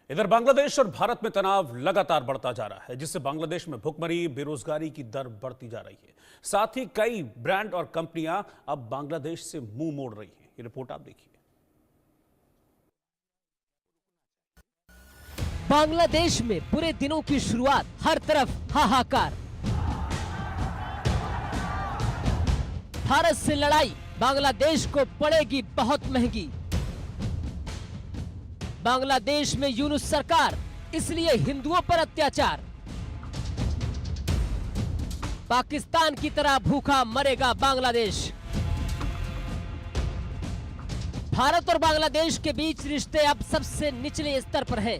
इधर बांग्लादेश और भारत में तनाव लगातार बढ़ता जा रहा है, जिससे बांग्लादेश में भुखमरी, बेरोजगारी की दर बढ़ती जा रही है। साथ ही कई ब्रांड और कंपनियां अब बांग्लादेश से मुंह मोड़ रही हैं। ये रिपोर्ट आप देखिए। बांग्लादेश में बुरे दिनों की शुरुआत, हर तरफ हाहाकार। भारत से लड़ाई बांग्लादेश को पड़ेगी बहुत महंगी। बांग्लादेश में यूनुस सरकार, इसलिए हिंदुओं पर अत्याचार। पाकिस्तान की तरह भूखा मरेगा बांग्लादेश। भारत और बांग्लादेश के बीच रिश्ते अब सबसे निचले स्तर पर हैं।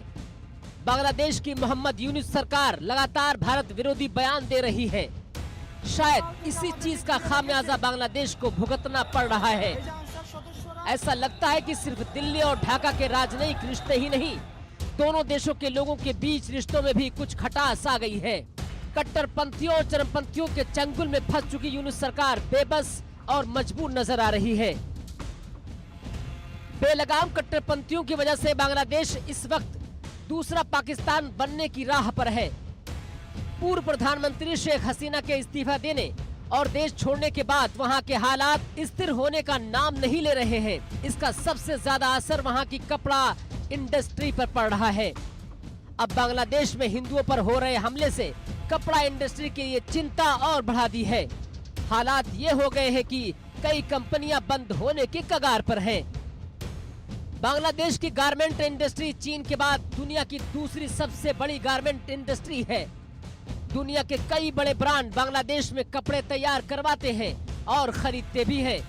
बांग्लादेश की मोहम्मद यूनुस सरकार लगातार भारत विरोधी बयान दे रही है। शायद इसी चीज का खामियाजा बांग्लादेश को भुगतना पड़ रहा है। ऐसा लगता है कि सिर्फ दिल्ली और ढाका के राजनयिक रिश्ते ही नहीं, दोनों देशों के लोगों के बीच रिश्तों में भी कुछ खटास आ गई है। कट्टरपंथियों और चरमपंथियों के चंगुल में फंस चुकी यूनुस सरकार बेबस और मजबूर नजर आ रही है। बेलगाम कट्टरपंथियों की वजह से बांग्लादेश इस वक्त दूसरा पाकिस्तान बनने की राह पर है। पूर्व प्रधानमंत्री शेख हसीना के इस्तीफा देने और देश छोड़ने के बाद वहां के हालात स्थिर होने का नाम नहीं ले रहे हैं। इसका सबसे ज्यादा असर वहां की कपड़ा इंडस्ट्री पर पड़ रहा है। अब बांग्लादेश में हिंदुओं पर हो रहे हमले से कपड़ा इंडस्ट्री के लिए चिंता और बढ़ा दी है। हालात ये हो गए हैं कि कई कंपनियां बंद होने के कगार पर हैं। बांग्लादेश की गारमेंट इंडस्ट्री चीन के बाद दुनिया की दूसरी सबसे बड़ी गारमेंट इंडस्ट्री है। दुनिया के कई बड़े ब्रांड बांग्लादेश में कपड़े तैयार करवाते हैं और खरीदते भी हैं।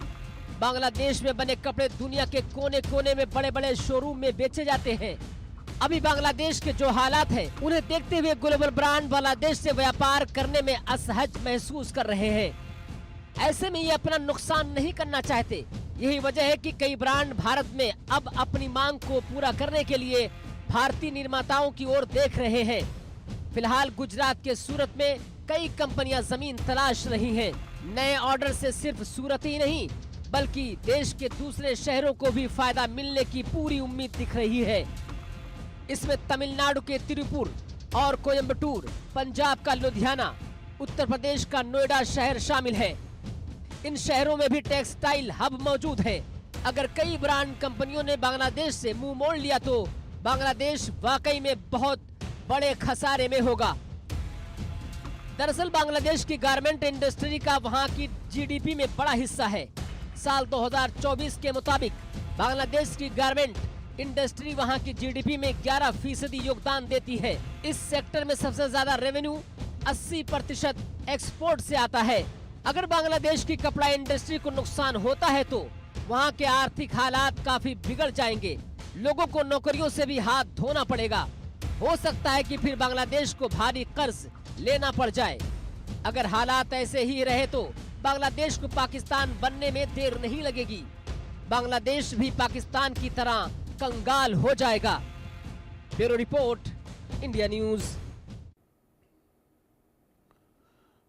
बांग्लादेश में बने कपड़े दुनिया के कोने कोने में बड़े बड़े शोरूम में बेचे जाते हैं। अभी बांग्लादेश के जो हालात हैं, उन्हें देखते हुए ग्लोबल ब्रांड बांग्लादेश से व्यापार करने में असहज महसूस कर रहे हैं। ऐसे में ये अपना नुकसान नहीं करना चाहते। यही वजह है कि कई ब्रांड भारत में अब अपनी मांग को पूरा करने के लिए भारतीय निर्माताओं की ओर देख रहे हैं। फिलहाल गुजरात के सूरत में कई कंपनियां जमीन तलाश रही हैं। नए ऑर्डर से सिर्फ सूरत ही नहीं, बल्कि देश के दूसरे शहरों को भी फायदा मिलने की पूरी उम्मीद दिख रही है। इसमें तमिलनाडु के तिरुपुर और कोयम्बटूर, पंजाब का लुधियाना, उत्तर प्रदेश का नोएडा शहर शामिल है। इन शहरों में भी टेक्सटाइल हब मौजूद है। अगर कई ब्रांड कंपनियों ने बांग्लादेश से मुंह मोड़ लिया तो बांग्लादेश वाकई में बहुत बड़े खसारे में होगा। दरअसल बांग्लादेश की गारमेंट इंडस्ट्री का वहां की जीडीपी में बड़ा हिस्सा है। साल 2024 के मुताबिक बांग्लादेश की गारमेंट इंडस्ट्री वहां की जीडीपी में 11% योगदान देती है। इस सेक्टर में सबसे ज्यादा रेवेन्यू 80% एक्सपोर्ट से आता है। अगर बांग्लादेश की कपड़ा इंडस्ट्री को नुकसान होता है तो वहां के आर्थिक हालात काफी बिगड़ जाएंगे। लोगों को नौकरियों से भी हाथ धोना पड़ेगा। हो सकता है कि फिर बांग्लादेश को भारी कर्ज लेना पड़ जाए। अगर हालात ऐसे ही रहे तो बांग्लादेश को पाकिस्तान बनने में देर नहीं लगेगी। बांग्लादेश भी पाकिस्तान की तरह कंगाल हो जाएगा। Bureau report, India news.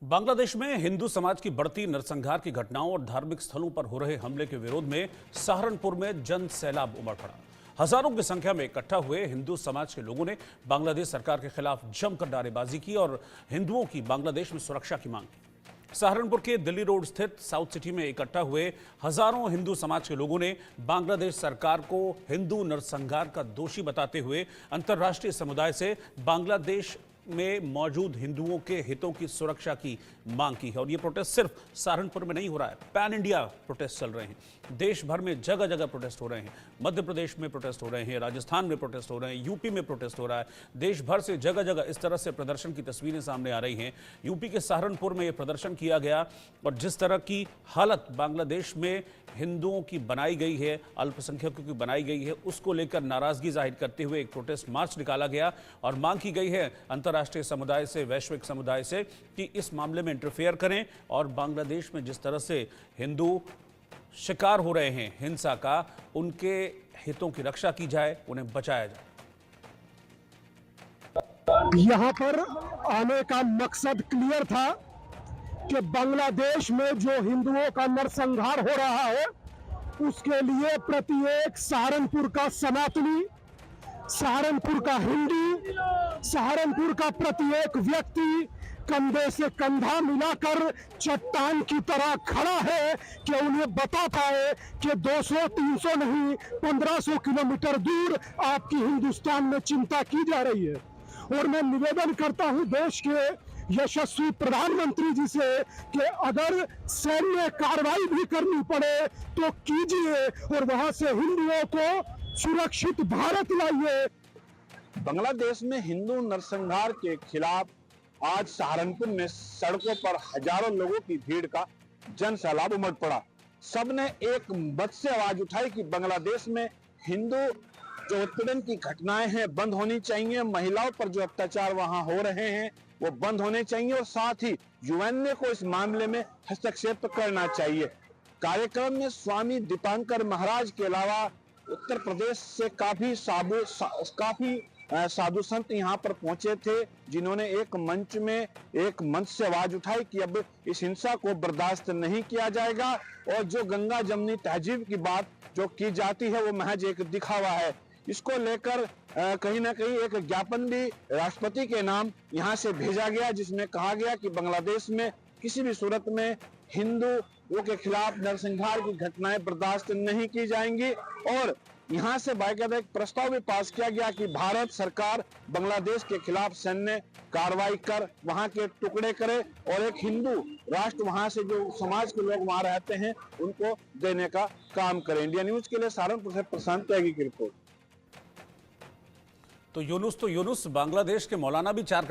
Bangladesh में हिंदू समाज की बढ़ती नरसंहार की घटनाओं और धार्मिक स्थलों पर हो रहे हमले के विरोध में सहारनपुर में जन सैलाब उमड़ पड़ा। हजारों की संख्या में इकट्ठा हुए हिंदू समाज के लोगों ने बांग्लादेश सरकार के खिलाफ जमकर नारेबाजी की और हिंदुओं की बांग्लादेश में सुरक्षा की मांग की। सहारनपुर के दिल्ली रोड स्थित साउथ सिटी में इकट्ठा हुए हजारों हिंदू समाज के लोगों ने बांग्लादेश सरकार को हिंदू नरसंहार का दोषी बताते हुए अंतर्राष्ट्रीय समुदाय से बांग्लादेश में मौजूद हिंदुओं के हितों की सुरक्षा की मांग की है। और ये प्रोटेस्ट सिर्फ सहारनपुर में नहीं हो रहा है, पैन इंडिया प्रोटेस्ट चल रहे हैं। देश भर में जगह जगह प्रोटेस्ट हो रहे हैं। मध्य प्रदेश में प्रोटेस्ट हो रहे हैं, राजस्थान में प्रोटेस्ट हो रहे हैं, यूपी में प्रोटेस्ट हो रहा है। देश भर से जगह जगह इस तरह से प्रदर्शन की तस्वीरें सामने आ रही हैं। यूपी के सहारनपुर में यह प्रदर्शन किया गया और जिस तरह की हालत बांग्लादेश में हिंदुओं की बनाई गई है, अल्पसंख्यकों की बनाई गई है, उसको लेकर नाराजगी जाहिर करते हुए एक प्रोटेस्ट मार्च निकाला गया और मांग की गई है अंतर्राष्ट्रीय समुदाय से, वैश्विक समुदाय से कि इस मामले में इंटरफेयर करें और बांग्लादेश में जिस तरह से हिंदू शिकार हो रहे हैं हिंसा का, उनके हितों की रक्षा की जाए, उन्हें बचाया जाए। यहाँ पर आने का मकसद क्लियर था कि बांग्लादेश में जो हिंदुओं का नरसंहार हो रहा है उसके लिए प्रत्येक सहारनपुर का सनातनी सहारनपुर का हिंदू, सहारनपुर का प्रत्येक व्यक्ति कंधे से कंधा मिलाकर चट्टान की तरह खड़ा है कि उन्हें बता पाए कि 200-300 नहीं 1500 किलोमीटर दूर आपकी हिंदुस्तान में चिंता की जा रही है। और मैं निवेदन करता हूं देश के यशस्वी प्रधानमंत्री जी से कि अगर सैन्य कार्रवाई भी करनी पड़े तो कीजिए और वहां से हिंदुओं को सुरक्षित भारत लाइए। बांग्लादेश में हिंदू नरसंहार के खिलाफ आज सहारनपुर में सड़कों पर हजारों लोगों की भीड़ का जन सैलाब उमड़ पड़ा। सबने एक मत से आवाज उठाई कि बांग्लादेश में हिंदू जो उत्पीड़न की घटनाएं हैं बंद होनी चाहिए, महिलाओं पर जो अत्याचार वहां हो रहे हैं वो बंद होने चाहिए और साथ ही यूएन को इस मामले में हस्तक्षेप करना चाहिए। कार्यक्रम में स्वामी दीपांकर महाराज के अलावा उत्तर प्रदेश से काफी साधु संत यहाँ पर पहुंचे थे, जिन्होंने एक मंच से आवाज उठाई कि अब इस हिंसा को बर्दाश्त नहीं किया जाएगा और जो गंगा जमनी तहजीब की बात जो की जाती है वो महज एक दिखावा है। इसको लेकर कहीं ना कहीं एक ज्ञापन भी राष्ट्रपति के नाम यहाँ से भेजा गया, जिसमें कहा गया कि बांग्लादेश में किसी भी सूरत में हिंदुओं के खिलाफ नरसंहार की घटनाएं बर्दाश्त नहीं की जाएंगी। और यहाँ से बाकायदा एक प्रस्ताव भी पास किया गया कि भारत सरकार बांग्लादेश के खिलाफ सैन्य कार्रवाई कर वहां के टुकड़े करे और एक हिंदू राष्ट्र वहां से जो समाज के लोग वहां रहते हैं उनको देने का काम करे। इंडिया न्यूज के लिए सहारनपुर से प्रशांत त्यागी की रिपोर्ट। तो यूनुस बांग्लादेश के मौलाना भी 4